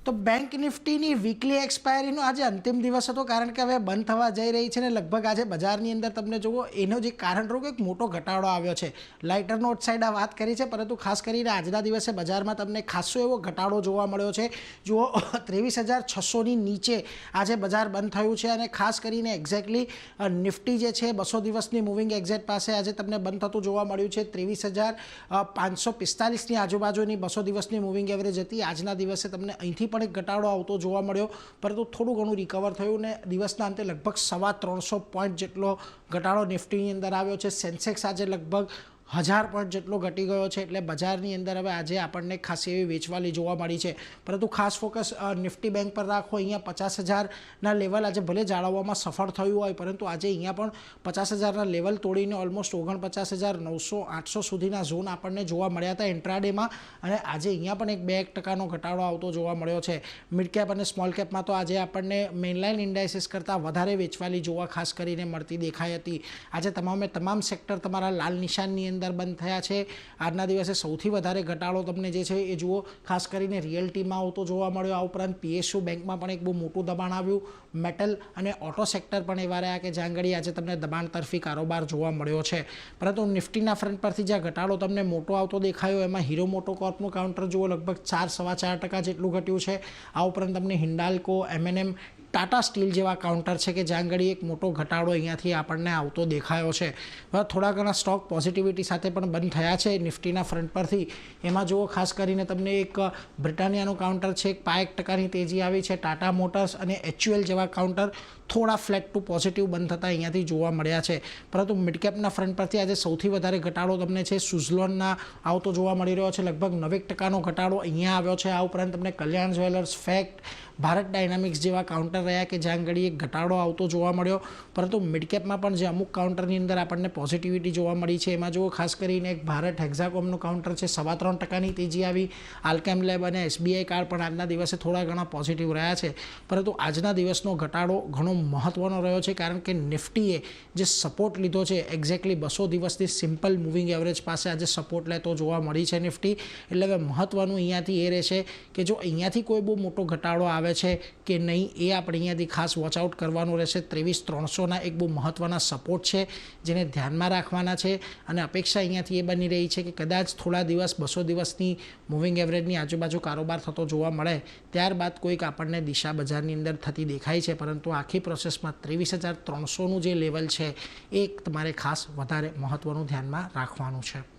તો bank નિફ્ટીની weekly એક્સપાયરીનો આજે અંતિમ દિવસ હતો, કારણ કે હવે બંધ થવા જઈ રહી છે ને લગભગ આજે બજારની અંદર તમને જુઓ એનો જે કારણ રહ્યું કે એક મોટો ઘટાડો આવ્યો છે. લાઇટર નોટ સાઈડ આ વાત કરી છે, પરંતુ ખાસ કરીને આજના દિવસે બજારમાં તમને ખાસો એવો ઘટાડો જોવા મળ્યો છે. જુઓ 23,600ની નીચે આજે બજાર બંધ થયું છે અને ખાસ કરીને એક્ઝેક્ટલી નિફ્ટી જે છે 200 દિવસની મૂવિંગ એક્ઝેટ પાસે આજે તમને બંધ થતું જોવા મળ્યું છે. 23,545ની આજુબાજુની 200 દિવસની મૂવિંગ એવરેજ હતી. આજના દિવસે તમને અહીંથી એક ઘટાડો આવતો જોવા મળ્યો, પરંતુ થોડું ઘણું રિકવર થયું ને દિવસના અંતે લગભગ 350 પોઈન્ટ જેટલો ઘટાડો નિફ્ટીની અંદર આવ્યો છે. સેન્સેક્સ આજે લગભગ 1000 પોઈન્ટ જેટલો ઘટી ગયો છે, એટલે બજારની અંદર હવે આજે આપણને ખાસી એવી વેચવાલી જોવા મળી છે. પરંતુ ખાસ ફોકસ નિફ્ટી બેંક પર રાખો. અહીંયા 50,000ના લેવલ આજે ભલે જાળવવામાં સફળ થયું હોય, પરંતુ આજે અહીંયા પણ 50,000ના લેવલ તોડીને ઓલમોસ્ટ 49,900-800 સુધીના ઝોન આપણને જોવા મળ્યા હતા ઇન્ટ્રાડેમાં, અને આજે અહીંયા પણ એક 2% ઘટાડો આવતો જોવા મળ્યો છે. મિડ કેપ અને સ્મોલ કેપમાં તો આજે આપણને મેઇનલાઇન ઇન્ડાઇસીસ કરતાં વધારે વેચવાલી જોવા ખાસ કરીને મળતી દેખાઈ હતી. આજે તમામ સેક્ટર તમારા લાલ નિશાનની અંદર બંધ થયા છે. આજના દિવસે સૌથી વધારે ઘટાડો તમને જે છે એ જુઓ ખાસ કરીને રિયલ્ટીમાં આવતો જોવા મળ્યો. આ ઉપરાંત PSU બેંકમાં પણ એક બહુ મોટું દબાણ આવ્યું. મેટલ અને ઓટો સેક્ટર પણ એવા રહ્યા કે જ્યાં આગળ આજે તમને દબાણ તરફી કારોબાર જોવા મળ્યો છે. પરંતુ નિફ્ટીના ફ્રન્ટ પરથી જ્યાં ઘટાડો તમને મોટો આવતો દેખાયો, એમાં હીરો મોટોકોર્પનું કાઉન્ટર જુઓ લગભગ 4-4.25% જેટલું ઘટ્યું છે. આ ઉપરાંત તમને હિન્ડાલ્કો, M&M, ટાટા સ્ટીલ જેવા કાઉન્ટર છે કે જ્યાં આગળ એક મોટો ઘટાડો અહીંયાથી આપણને આવતો દેખાયો છે. થોડા ઘણા સ્ટોક પોઝિટિવિટી સાથે પણ બંધ થયા છે નિફ્ટીના ફ્રન્ટ પરથી. એમાં જુઓ ખાસ કરીને તમને એક બ્રિટાનિયાનું કાઉન્ટર છે, 1% તેજી આવી છે. ટાટા મોટર્સ અને HUL જેવા કાઉન્ટર થોડા ફ્લેટ ટુ પોઝિટિવ બંધ થતા અહીંયાથી જોવા મળ્યા છે. પરંતુ મિડકેપના ફ્રન્ટ પરથી આજે સૌથી વધારે ઘટાડો તમને છે સુઝલોનના આવતો જોવા મળી રહ્યો છે. લગભગ 9% ઘટાડો અહીંયા આવ્યો છે. આ ઉપરાંત તમને કલ્યાણ જ્વેલર્સ, ફેક્ટ, ભારત ડાયનામિક્સ જેવા કાઉન્ટર રહ્યા કે જ્યાં આગળ એક ઘટાડો આવતો જોવા મળ્યો. પરંતુ મિડકેપમાં પણ જે અમુક કાઉન્ટરની અંદર આપણને પોઝિટિવિટી જોવા મળી છે, એમાં જુઓ ખાસ કરીને એક ભારત હેક્ઝાકોમનું કાઉન્ટર છે, 3.25% તેજી આવી. આલ્કેમ લેબ અને SBI કાર્ડ પણ આજના દિવસે થોડા ઘણા પોઝિટિવ રહ્યા છે. પરંતુ આજના દિવસનો ઘટાડો ઘણો મહત્વનો રહ્યો છે, કારણ કે નિફ્ટીએ જે સપોર્ટ લીધો છે એક્ઝેક્ટલી 200 દિવસની સિમ્પલ મૂવિંગ એવરેજ પાસે આજે સપોર્ટ લેતો જોવા મળી છે નિફ્ટી. એટલે હવે મહત્વનું અહીંયાથી એ રહેશે કે જો અહીંયાથી કોઈ બહુ મોટો ઘટાડો આવે છે કે નહીં, એ આપણે અહીંયાથી ખાસ વોચઆઉટ કરવાનું રહેશે. 23,300ના એક બહુ મહત્વના સપોર્ટ છે જેને ધ્યાનમાં રાખવાના છે, અને અપેક્ષા અહીંયાથી એ બની રહી છે કે કદાચ થોડા દિવસ 200 દિવસની મૂવિંગ એવરેજની આજુબાજુ કારોબાર થતો જોવા મળે, ત્યારબાદ કોઈક આપણને દિશા બજારની અંદર થતી દેખાય છે. પરંતુ આખી પ્રોસેસમાં 23,300નું જે લેવલ છે એ તમારે ખાસ વધારે મહત્વનું ધ્યાનમાં રાખવાનું છે.